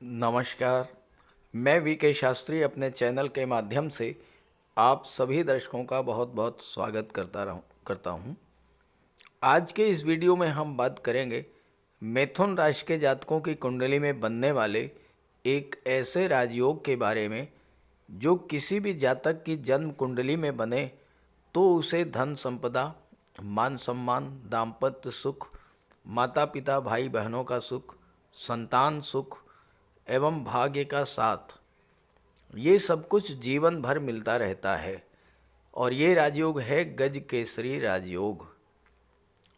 नमस्कार। मैं वी के शास्त्री अपने चैनल के माध्यम से आप सभी दर्शकों का बहुत बहुत स्वागत करता हूँ। आज के इस वीडियो में हम बात करेंगे मिथुन राशि के जातकों की कुंडली में बनने वाले एक ऐसे राजयोग के बारे में जो किसी भी जातक की जन्म कुंडली में बने तो उसे धन संपदा, मान सम्मान, दाम्पत्य सुख, माता पिता भाई बहनों का सुख, संतान सुख एवं भाग्य का साथ, ये सब कुछ जीवन भर मिलता रहता है। और ये राजयोग है गज केसरी राजयोग,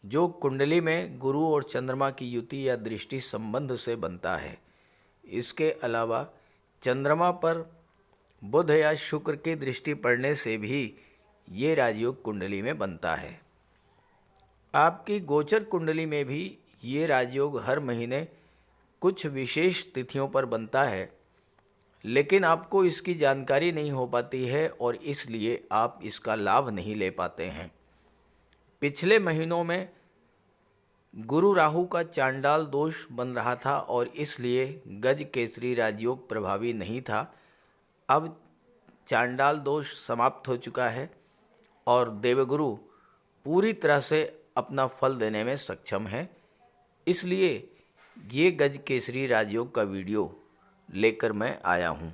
जो कुंडली में गुरु और चंद्रमा की युति या दृष्टि संबंध से बनता है। इसके अलावा चंद्रमा पर बुध या शुक्र की दृष्टि पड़ने से भी ये राजयोग कुंडली में बनता है। आपकी गोचर कुंडली में भी ये राजयोग हर महीने कुछ विशेष तिथियों पर बनता है, लेकिन आपको इसकी जानकारी नहीं हो पाती है और इसलिए आप इसका लाभ नहीं ले पाते हैं। पिछले महीनों में गुरु राहु का चांडाल दोष बन रहा था और इसलिए गज केसरी राजयोग प्रभावी नहीं था। अब चांडाल दोष समाप्त हो चुका है और देवगुरु पूरी तरह से अपना फल देने में सक्षम है। इसलिए ये गज केसरी राजयोग का वीडियो लेकर मैं आया हूँ।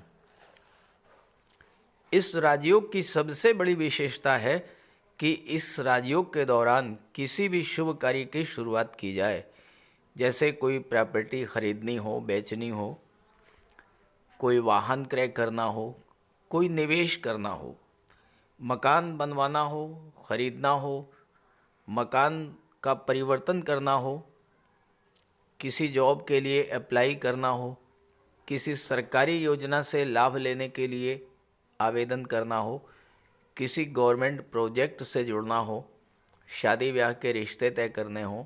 इस राजयोग की सबसे बड़ी विशेषता है कि इस राजयोग के दौरान किसी भी शुभ कार्य की शुरुआत की जाए, जैसे कोई प्रॉपर्टी खरीदनी हो, बेचनी हो, कोई वाहन क्रय करना हो, कोई निवेश करना हो, मकान बनवाना हो, खरीदना हो, मकान का परिवर्तन करना हो, किसी जॉब के लिए अप्लाई करना हो, किसी सरकारी योजना से लाभ लेने के लिए आवेदन करना हो, किसी गवर्नमेंट प्रोजेक्ट से जुड़ना हो, शादी ब्याह के रिश्ते तय करने हो,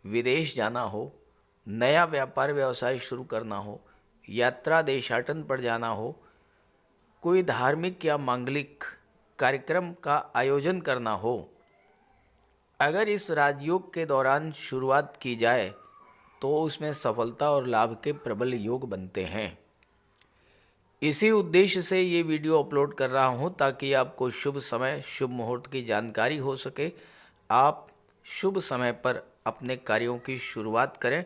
विदेश जाना हो, नया व्यापार व्यवसाय शुरू करना हो, यात्रा देशाटन पर जाना हो, कोई धार्मिक या मांगलिक कार्यक्रम का आयोजन करना हो, अगर इस राजयोग के दौरान शुरुआत की जाए तो उसमें सफलता और लाभ के प्रबल योग बनते हैं। इसी उद्देश्य से ये वीडियो अपलोड कर रहा हूँ ताकि आपको शुभ समय, शुभ मुहूर्त की जानकारी हो सके, आप शुभ समय पर अपने कार्यों की शुरुआत करें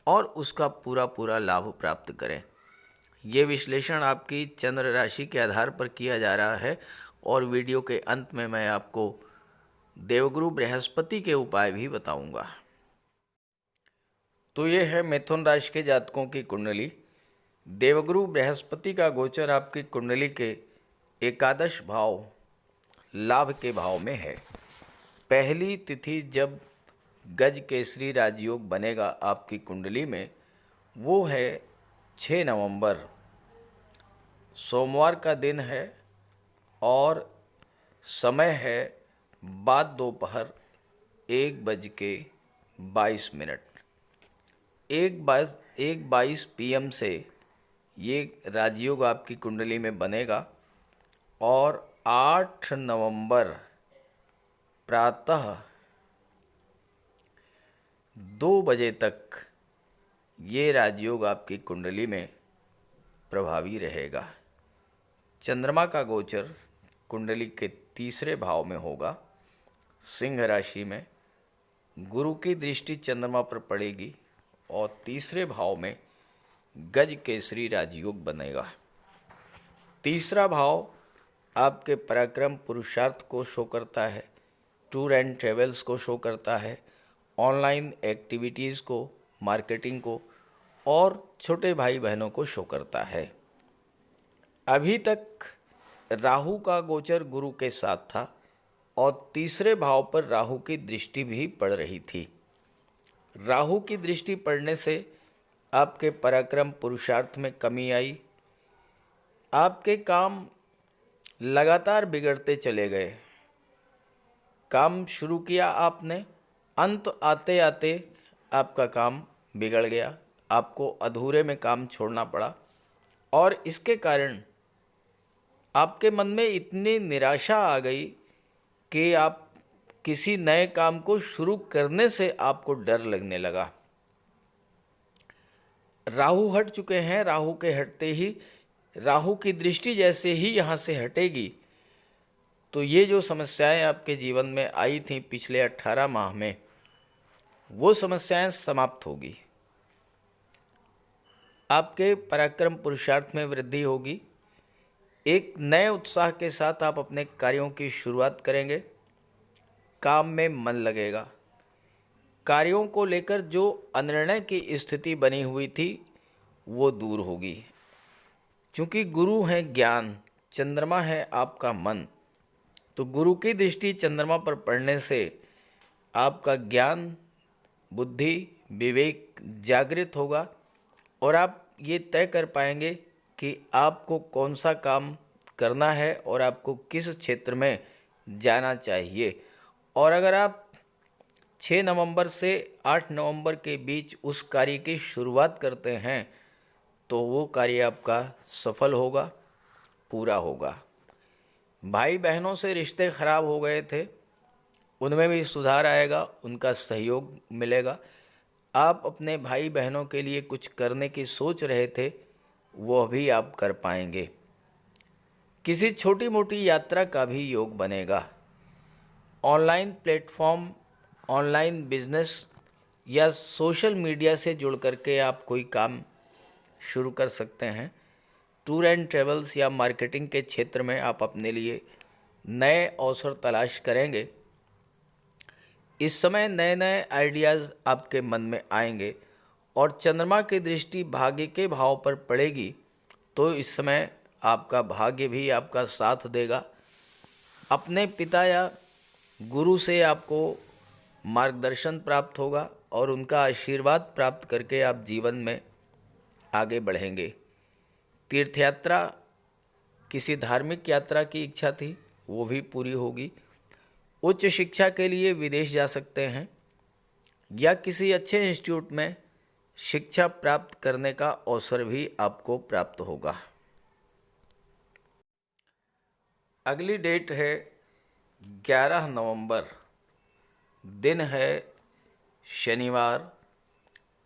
और उसका पूरा लाभ प्राप्त करें। ये विश्लेषण आपकी चंद्र राशि के आधार पर किया जा रहा है और वीडियो के अंत में मैं आपको देवगुरु बृहस्पति के उपाय भी बताऊंगा। तो ये है मिथुन राशि के जातकों की कुंडली। देवगुरु बृहस्पति का गोचर आपकी कुंडली के एकादश भाव, लाभ के भाव में है। पहली तिथि जब गज केसरी राजयोग बनेगा आपकी कुंडली में, वो है 6 नवंबर, सोमवार का दिन है और समय है बाद दोपहर 1:22। 1:22 PM से ये राजयोग आपकी कुंडली में बनेगा और 8 नवंबर प्रातः 2 बजे तक ये राजयोग आपकी कुंडली में प्रभावी रहेगा। चंद्रमा का गोचर कुंडली के तीसरे भाव में होगा, सिंह राशि में। गुरु की दृष्टि चंद्रमा पर पड़ेगी और तीसरे भाव में गज केसरी राजयोग बनेगा। तीसरा भाव आपके पराक्रम, पुरुषार्थ को शो करता है, टूर एंड ट्रेवल्स को शो करता है, ऑनलाइन एक्टिविटीज़ को, मार्केटिंग को और छोटे भाई बहनों को शो करता है। अभी तक राहु का गोचर गुरु के साथ था और तीसरे भाव पर राहु की दृष्टि भी पड़ रही थी। राहु की दृष्टि पड़ने से आपके पराक्रम, पुरुषार्थ में कमी आई। आपके काम लगातार बिगड़ते चले गए। काम शुरू किया आपने, अंत आते आते आपका काम बिगड़ गया, आपको अधूरे में काम छोड़ना पड़ा और इसके कारण आपके मन में इतनी निराशा आ गई कि आप किसी नए काम को शुरू करने से आपको डर लगने लगा। राहु हट चुके हैं, राहु के हटते ही राहु की दृष्टि जैसे ही यहाँ से हटेगी तो ये जो समस्याएं आपके जीवन में आई थी पिछले 18 माह में, वो समस्याएं समाप्त होगी। आपके पराक्रम पुरुषार्थ में वृद्धि होगी। एक नए उत्साह के साथ आप अपने कार्यों की शुरुआत करेंगे। काम में मन लगेगा। कार्यों को लेकर जो अनिर्णय की स्थिति बनी हुई थी वो दूर होगी। क्योंकि गुरु है ज्ञान, चंद्रमा है आपका मन, तो गुरु की दृष्टि चंद्रमा पर पड़ने से आपका ज्ञान, बुद्धि, विवेक जागृत होगा और आप ये तय कर पाएंगे कि आपको कौन सा काम करना है और आपको किस क्षेत्र में जाना चाहिए। और अगर आप 6 नवंबर से 8 नवंबर के बीच उस कार्य की शुरुआत करते हैं तो वो कार्य आपका सफल होगा, पूरा होगा। भाई बहनों से रिश्ते खराब हो गए थे, उनमें भी सुधार आएगा, उनका सहयोग मिलेगा। आप अपने भाई बहनों के लिए कुछ करने की सोच रहे थे, वो भी आप कर पाएंगे। किसी छोटी मोटी यात्रा का भी योग बनेगा। ऑनलाइन प्लेटफॉर्म, ऑनलाइन बिजनेस या सोशल मीडिया से जुड़ करके आप कोई काम शुरू कर सकते हैं। टूर एंड ट्रेवल्स या मार्केटिंग के क्षेत्र में आप अपने लिए नए अवसर तलाश करेंगे। इस समय नए नए आइडियाज़ आपके मन में आएंगे और चंद्रमा की दृष्टि भाग्य के भाव पर पड़ेगी तो इस समय आपका भाग्य भी आपका साथ देगा। अपने पिता या गुरु से आपको मार्गदर्शन प्राप्त होगा और उनका आशीर्वाद प्राप्त करके आप जीवन में आगे बढ़ेंगे। तीर्थ यात्रा, किसी धार्मिक यात्रा की इच्छा थी वो भी पूरी होगी। उच्च शिक्षा के लिए विदेश जा सकते हैं या किसी अच्छे इंस्टीट्यूट में शिक्षा प्राप्त करने का अवसर भी आपको प्राप्त होगा। अगली डेट है 11 नवंबर, दिन है शनिवार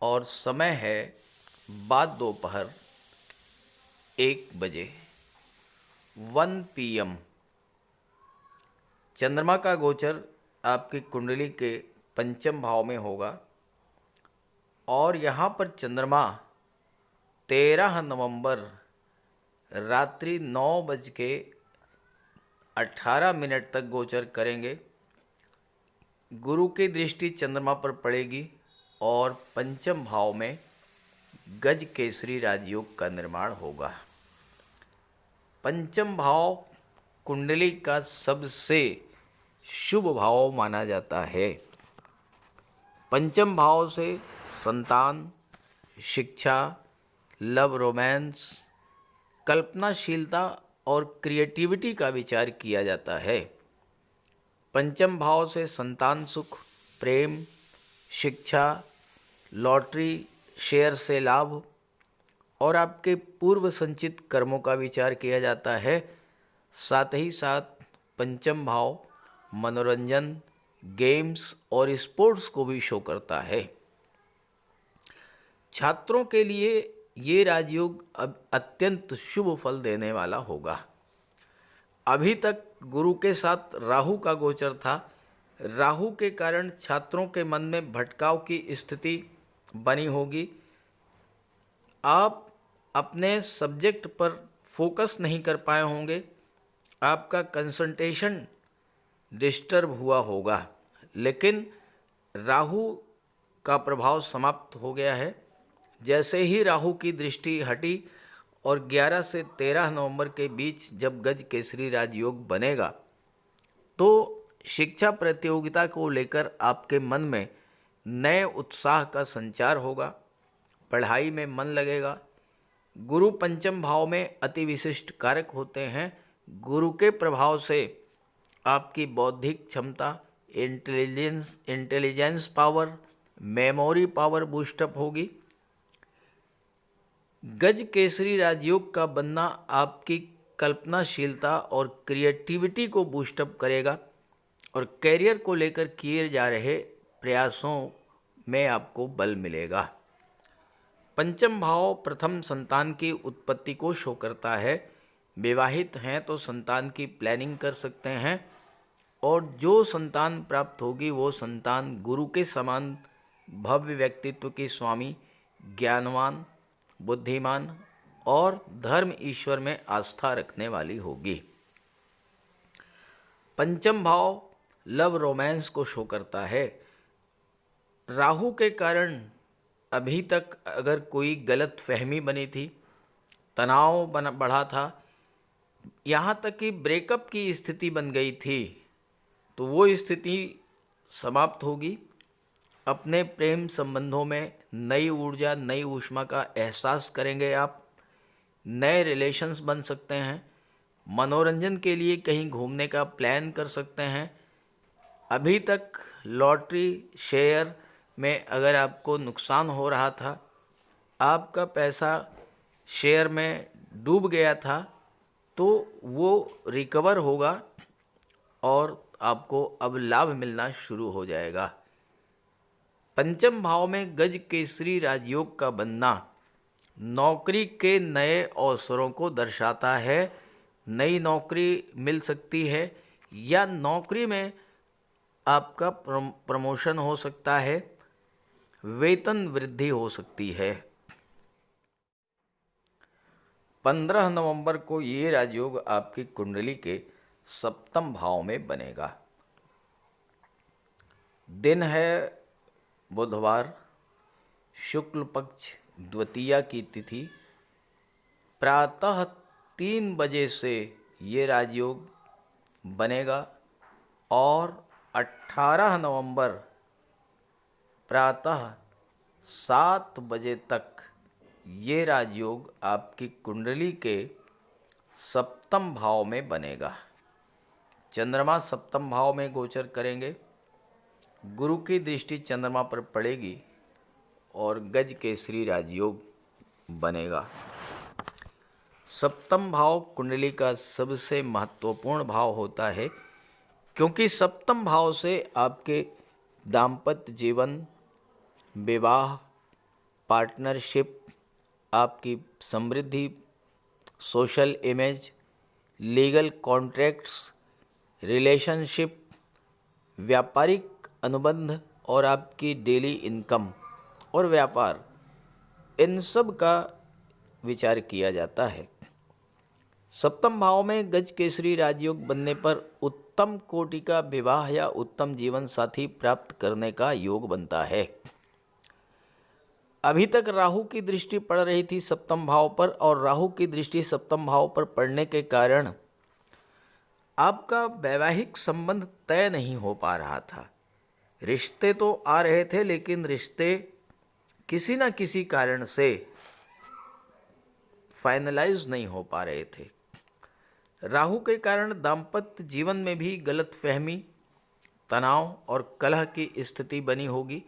और समय है बाद दोपहर 1 बजे 1 PM। चंद्रमा का गोचर आपकी कुंडली के पंचम भाव में होगा और यहाँ पर चंद्रमा 13 नवंबर रात्रि 9:18 तक गोचर करेंगे। गुरु की दृष्टि चंद्रमा पर पड़ेगी और पंचम भाव में गज केसरी राजयोग का निर्माण होगा। पंचम भाव कुंडली का सबसे शुभ भाव माना जाता है। पंचम भाव से संतान, शिक्षा, लव, रोमांस, कल्पनाशीलता और क्रिएटिविटी का विचार किया जाता है। पंचम भाव से संतान सुख, प्रेम, शिक्षा, लॉटरी, शेयर से लाभ और आपके पूर्व संचित कर्मों का विचार किया जाता है। साथ ही साथ पंचम भाव मनोरंजन, गेम्स और स्पोर्ट्स को भी शो करता है। छात्रों के लिए ये राजयोग अब अत्यंत शुभ फल देने वाला होगा। अभी तक गुरु के साथ राहु का गोचर था। राहु के कारण छात्रों के मन में भटकाव की स्थिति बनी होगी। आप अपने सब्जेक्ट पर फोकस नहीं कर पाए होंगे, आपका कंसंट्रेशन डिस्टर्ब हुआ होगा, लेकिन राहु का प्रभाव समाप्त हो गया है। जैसे ही राहु की दृष्टि हटी और 11 से 13 नवंबर के बीच जब गज केसरी राजयोग बनेगा तो शिक्षा प्रतियोगिता को लेकर आपके मन में नए उत्साह का संचार होगा, पढ़ाई में मन लगेगा। गुरु पंचम भाव में अति विशिष्ट कारक होते हैं। गुरु के प्रभाव से आपकी बौद्धिक क्षमता, intelligence power, memory power boost up होगी। गज केसरी राजयोग का बनना आपकी कल्पनाशीलता और क्रिएटिविटी को बूस्टअप करेगा और कैरियर को लेकर किए जा रहे प्रयासों में आपको बल मिलेगा। पंचम भाव प्रथम संतान की उत्पत्ति को शो करता है। विवाहित हैं तो संतान की प्लानिंग कर सकते हैं और जो संतान प्राप्त होगी वो संतान गुरु के समान भव्य व्यक्तित्व के स्वामी, ज्ञानवान, बुद्धिमान और धर्म ईश्वर में आस्था रखने वाली होगी। पंचम भाव लव रोमांस को शो करता है। राहु के कारण अभी तक अगर कोई गलत फहमी बनी थी, तनाव बढ़ा था, यहाँ तक कि ब्रेकअप की स्थिति बन गई थी, तो वो स्थिति समाप्त होगी। अपने प्रेम संबंधों में नई ऊर्जा, नई ऊष्मा का एहसास करेंगे आप। नए रिलेशंस बन सकते हैं। मनोरंजन के लिए कहीं घूमने का प्लान कर सकते हैं। अभी तक लॉटरी, शेयर में अगर आपको नुकसान हो रहा था, आपका पैसा शेयर में डूब गया था, तो वो रिकवर होगा और आपको अब लाभ मिलना शुरू हो जाएगा। पंचम भाव में गज केसरी राजयोग का बनना नौकरी के नए अवसरों को दर्शाता है। नई नौकरी मिल सकती है या नौकरी में आपका प्रमोशन हो सकता है, वेतन वृद्धि हो सकती है। 15 नवंबर को ये राजयोग आपकी कुंडली के सप्तम भाव में बनेगा। दिन है बुधवार, शुक्ल पक्ष द्वितीया की तिथि। प्रातः 3 बजे से ये राजयोग बनेगा और 18 नवंबर प्रातः 7 बजे तक ये राजयोग आपकी कुंडली के सप्तम भाव में बनेगा। चंद्रमा सप्तम भाव में गोचर करेंगे। गुरु की दृष्टि चंद्रमा पर पड़ेगी और गज केसरी राजयोग बनेगा। सप्तम भाव कुंडली का सबसे महत्वपूर्ण भाव होता है, क्योंकि सप्तम भाव से आपके दाम्पत्य जीवन, विवाह, पार्टनरशिप, आपकी समृद्धि, social image, legal contracts, relationship, व्यापारिक अनुबंध और आपकी डेली इनकम और व्यापार, इन सब का विचार किया जाता है। सप्तम भाव में गज केसरी राजयोग बनने पर उत्तम कोटि का विवाह या उत्तम जीवन साथी प्राप्त करने का योग बनता है। अभी तक राहु की दृष्टि पड़ रही थी सप्तम भाव पर, और राहु की दृष्टि सप्तम भाव पर पड़ने के कारण आपका वैवाहिक संबंध तय नहीं हो पा रहा था। रिश्ते तो आ रहे थे, लेकिन रिश्ते किसी न किसी कारण से फाइनलाइज नहीं हो पा रहे थे। राहु के कारण दाम्पत्य जीवन में भी गलतफहमी, तनाव और कलह की स्थिति बनी होगी,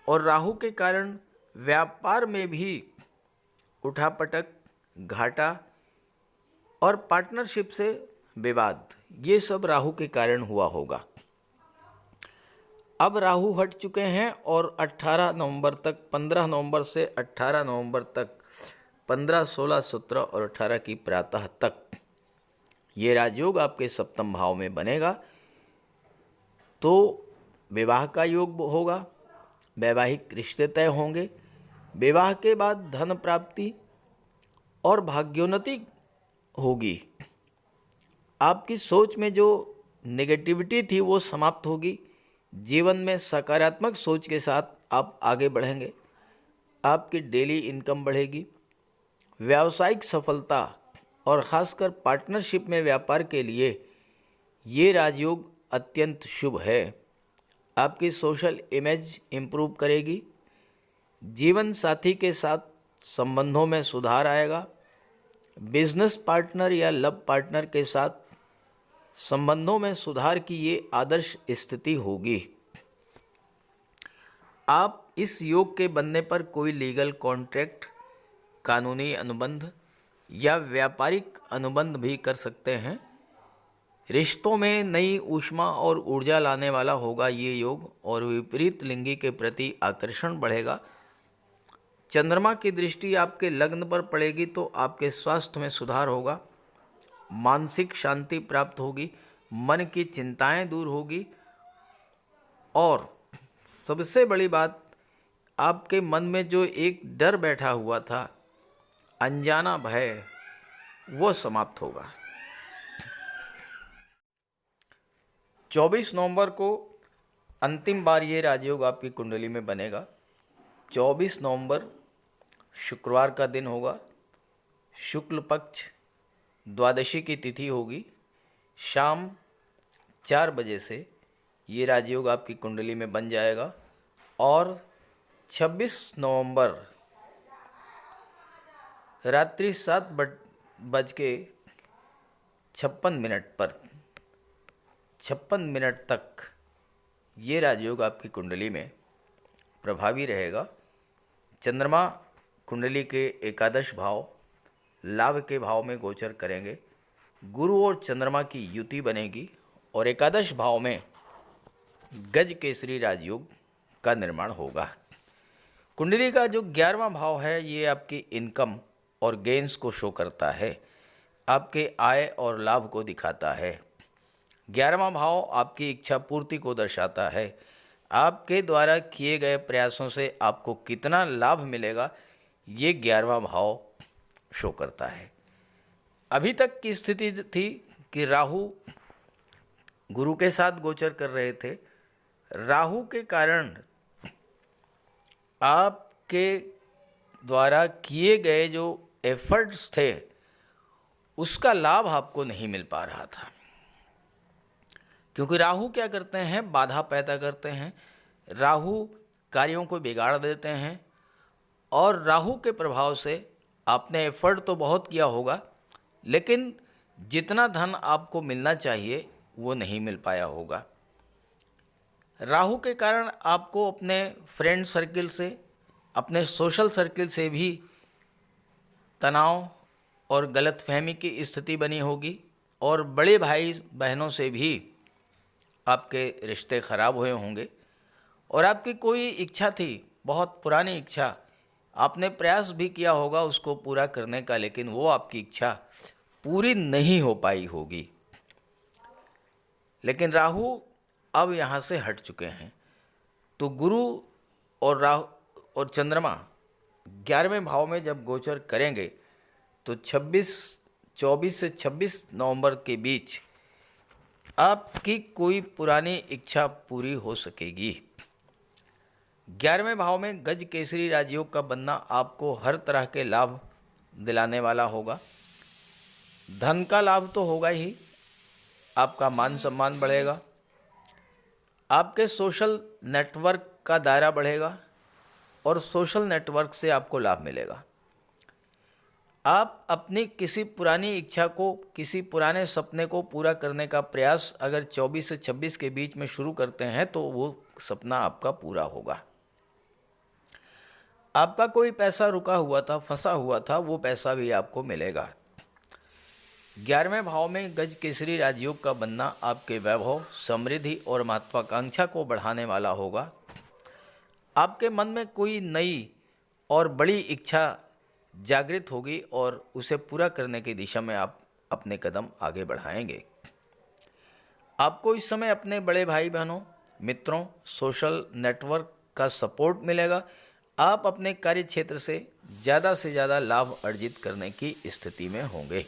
और राहु के कारण व्यापार में भी उठापटक, घाटा और पार्टनरशिप से विवाद, ये सब राहु के कारण हुआ होगा। अब राहु हट चुके हैं और 18 नवंबर तक, 15 नवंबर से 18 नवंबर तक, 15, 16, 17 और 18 की प्रातः तक ये राजयोग आपके सप्तम भाव में बनेगा। तो विवाह का योग होगा, वैवाहिक रिश्ते तय होंगे। विवाह के बाद धन प्राप्ति और भाग्योन्नति होगी। आपकी सोच में जो नेगेटिविटी थी वो समाप्त होगी। जीवन में सकारात्मक सोच के साथ आप आगे बढ़ेंगे। आपकी डेली इनकम बढ़ेगी। व्यावसायिक सफलता और ख़ासकर पार्टनरशिप में व्यापार के लिए ये राजयोग अत्यंत शुभ है। आपकी सोशल इमेज इम्प्रूव करेगी। जीवन साथी के साथ संबंधों में सुधार आएगा। बिजनेस पार्टनर या लव पार्टनर के साथ संबंधों में सुधार की ये आदर्श स्थिति होगी। आप इस योग के बनने पर कोई लीगल कॉन्ट्रैक्ट, कानूनी अनुबंध या व्यापारिक अनुबंध भी कर सकते हैं। रिश्तों में नई ऊष्मा और ऊर्जा लाने वाला होगा ये योग, और विपरीत लिंगी के प्रति आकर्षण बढ़ेगा। चंद्रमा की दृष्टि आपके लग्न पर पड़ेगी तो आपके स्वास्थ्य में सुधार होगा, मानसिक शांति प्राप्त होगी, मन की चिंताएं दूर होगी और सबसे बड़ी बात, आपके मन में जो एक डर बैठा हुआ था, अनजाना भय, वो समाप्त होगा। 24 नवंबर को अंतिम बार ये राजयोग आपकी कुंडली में बनेगा। 24 नवंबर शुक्रवार का दिन होगा, शुक्ल पक्ष द्वादशी की तिथि होगी, शाम 4 बजे से ये राजयोग आपकी कुंडली में बन जाएगा और 26 नवंबर रात्रि 7:56 पर 56 मिनट तक ये राजयोग आपकी कुंडली में प्रभावी रहेगा। चंद्रमा कुंडली के एकादश भाव लाभ के भाव में गोचर करेंगे, गुरु और चंद्रमा की युति बनेगी और एकादश भाव में गज केसरी राजयोग का निर्माण होगा। कुंडली का जो 11वां भाव है ये आपकी इनकम और गेन्स को शो करता है, आपके आय और लाभ को दिखाता है। 11वां भाव आपकी इच्छा पूर्ति को दर्शाता है, आपके द्वारा किए गए प्रयासों से आपको कितना लाभ मिलेगा ये 11वां भाव शो करता है। अभी तक की स्थिति थी कि राहु गुरु के साथ गोचर कर रहे थे। राहु के कारण आपके द्वारा किए गए जो एफर्ट्स थे उसका लाभ आपको नहीं मिल पा रहा था, क्योंकि राहु क्या करते हैं, बाधा पैदा करते हैं। राहु कार्यों को बिगाड़ देते हैं और राहु के प्रभाव से आपने एफर्ट तो बहुत किया होगा लेकिन जितना धन आपको मिलना चाहिए वो नहीं मिल पाया होगा। राहु के कारण आपको अपने फ्रेंड सर्किल से, अपने सोशल सर्किल से भी तनाव और गलतफहमी की स्थिति बनी होगी और बड़े भाई बहनों से भी आपके रिश्ते खराब हुए होंगे और आपकी कोई इच्छा थी, बहुत पुरानी इच्छा, आपने प्रयास भी किया होगा उसको पूरा करने का, लेकिन वो आपकी इच्छा पूरी नहीं हो पाई होगी। लेकिन राहु अब यहाँ से हट चुके हैं तो गुरु और राहु और चंद्रमा 11वें भाव में जब गोचर करेंगे तो 24 से 26 नवंबर के बीच आपकी कोई पुरानी इच्छा पूरी हो सकेगी। 11वें भाव में गज केसरी राजयोग का बनना आपको हर तरह के लाभ दिलाने वाला होगा। धन का लाभ तो होगा ही, आपका मान सम्मान बढ़ेगा, आपके सोशल नेटवर्क का दायरा बढ़ेगा और सोशल नेटवर्क से आपको लाभ मिलेगा। आप अपनी किसी पुरानी इच्छा को, किसी पुराने सपने को पूरा करने का प्रयास अगर 24 से 26 के बीच में शुरू करते हैं तो वो सपना आपका पूरा होगा। आपका कोई पैसा रुका हुआ था, फंसा हुआ था, वो पैसा भी आपको मिलेगा। 11वें भाव में गज केसरी राजयोग का बनना आपके वैभव, समृद्धि और महत्वाकांक्षा को बढ़ाने वाला होगा। आपके मन में कोई नई और बड़ी इच्छा जागृत होगी और उसे पूरा करने की दिशा में आप अपने कदम आगे बढ़ाएंगे। आपको इस समय अपने बड़े भाई बहनों, मित्रों, सोशल नेटवर्क का सपोर्ट मिलेगा। आप अपने कार्य क्षेत्र से ज़्यादा लाभ अर्जित करने की स्थिति में होंगे।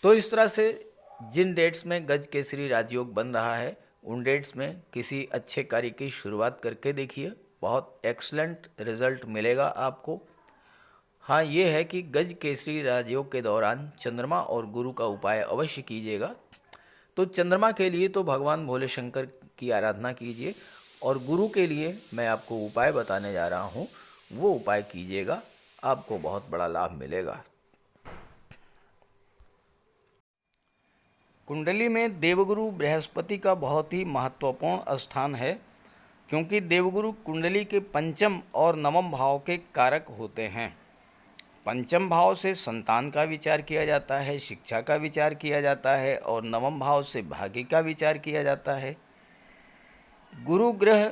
तो इस तरह से जिन डेट्स में गज केसरी राजयोग बन रहा है उन डेट्स में किसी अच्छे कार्य की शुरुआत करके देखिए, बहुत एक्सलेंट रिजल्ट मिलेगा आपको। हाँ, ये है कि गज केसरी राजयोग के दौरान चंद्रमा और गुरु का उपाय अवश्य कीजिएगा। तो चंद्रमा के लिए तो भगवान भोले शंकर की आराधना कीजिए और गुरु के लिए मैं आपको उपाय बताने जा रहा हूँ, वो उपाय कीजिएगा, आपको बहुत बड़ा लाभ मिलेगा। कुंडली में देवगुरु बृहस्पति का बहुत ही महत्वपूर्ण स्थान है, क्योंकि देवगुरु कुंडली के पंचम और नवम भाव के कारक होते हैं। पंचम भाव से संतान का विचार किया जाता है, शिक्षा का विचार किया जाता है और नवम भाव से भाग्य का विचार किया जाता है। गुरु ग्रह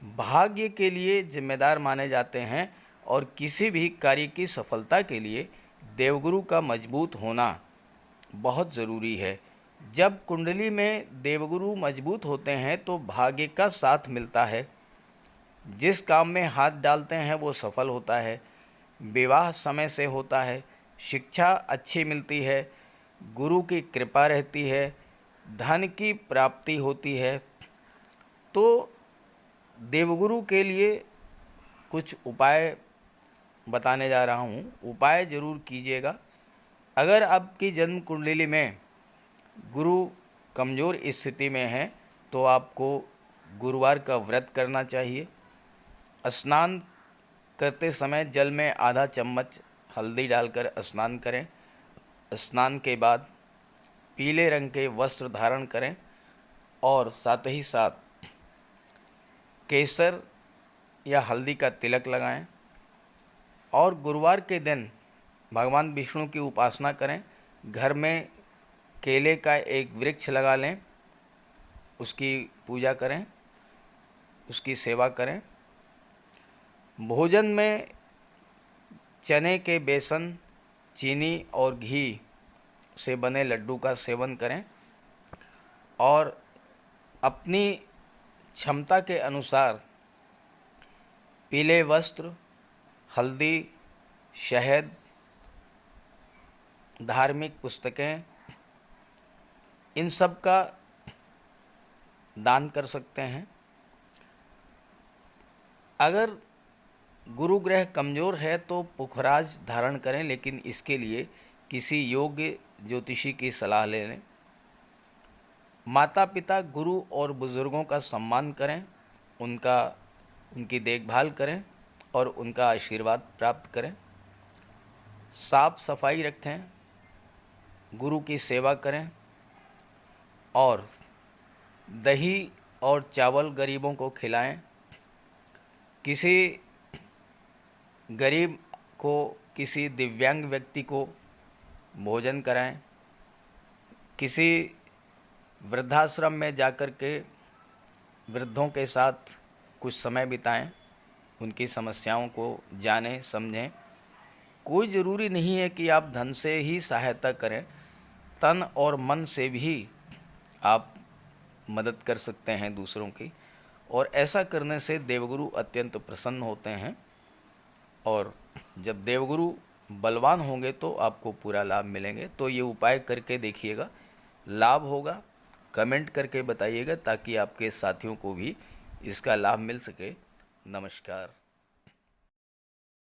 भाग्य के लिए जिम्मेदार माने जाते हैं और किसी भी कार्य की सफलता के लिए देवगुरु का मजबूत होना बहुत ज़रूरी है। जब कुंडली में देवगुरु मजबूत होते हैं तो भाग्य का साथ मिलता है। जिस काम में हाथ डालते हैं वो सफल होता है। विवाह समय से होता है। शिक्षा अच्छी मिलती है। गुरु की कृपा रहती है। धन की प्राप्ति होती है। तो देवगुरु के लिए कुछ उपाय बताने जा रहा हूँ। उपाय ज़रूर कीजिएगा। अगर आपकी जन्म कुंडली में गुरु कमज़ोर स्थिति में है तो आपको गुरुवार का व्रत करना चाहिए। स्नान करते समय जल में आधा चम्मच हल्दी डालकर स्नान करें। स्नान के बाद पीले रंग के वस्त्र धारण करें और साथ ही साथ केसर या हल्दी का तिलक लगाएं और गुरुवार के दिन भगवान विष्णु की उपासना करें। घर में केले का एक वृक्ष लगा लें, उसकी पूजा करें, उसकी सेवा करें। भोजन में चने के बेसन, चीनी और घी से बने लड्डू का सेवन करें और अपनी क्षमता के अनुसार पीले वस्त्र, हल्दी, शहद, धार्मिक पुस्तकें, इन सब का दान कर सकते हैं। अगर गुरु ग्रह कमज़ोर है तो पुखराज धारण करें, लेकिन इसके लिए किसी योग्य ज्योतिषी की सलाह ले लें। माता पिता, गुरु और बुज़ुर्गों का सम्मान करें, उनकी देखभाल करें और उनका आशीर्वाद प्राप्त करें। साफ सफाई रखें, गुरु की सेवा करें और दही और चावल गरीबों को खिलाएं। किसी गरीब को, किसी दिव्यांग व्यक्ति को भोजन कराएं। किसी वृद्धाश्रम में जाकर के वृद्धों के साथ कुछ समय बिताएं, उनकी समस्याओं को जानें, समझें। कोई ज़रूरी नहीं है कि आप धन से ही सहायता करें, तन और मन से भी आप मदद कर सकते हैं दूसरों की, और ऐसा करने से देवगुरु अत्यंत प्रसन्न होते हैं। और जब देवगुरु बलवान होंगे तो आपको पूरा लाभ मिलेंगे। तो ये उपाय करके देखिएगा, लाभ होगा। कमेंट करके बताइएगा ताकि आपके साथियों को भी इसका लाभ मिल सके। नमस्कार।